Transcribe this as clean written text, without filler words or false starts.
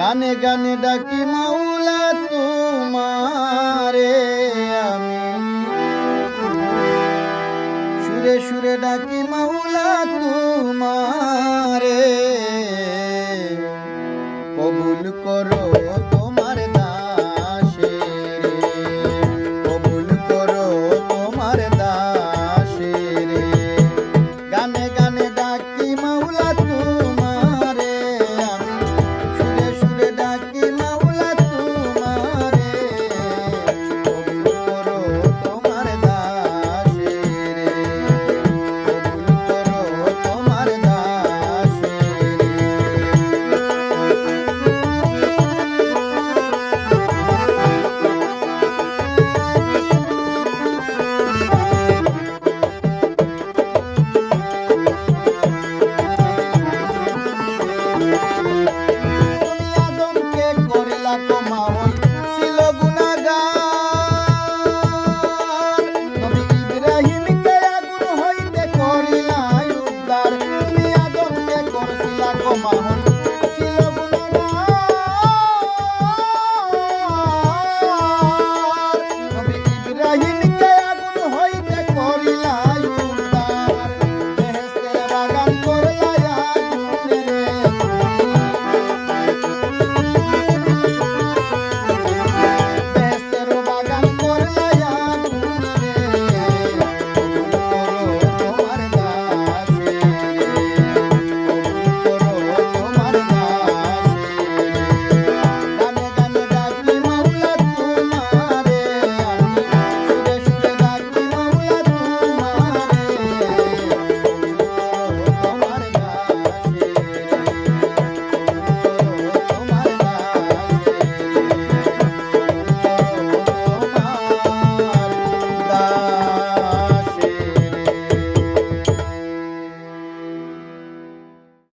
গানে গানে ডাকি মাওলা তোমারে আমি, সুরে সুরে ডাকি মাওলা তোমারে, কবুল করো তোমার দাসের, কবুল করো তোমার দাসের। গানে গানে ডাকি মাওলা তোমারে আমি, সুরে সুরে ডাকি মাওলা তোমারে, কবুল করো তোমার দাসের, কবুল করো তোমার দাসের। Mama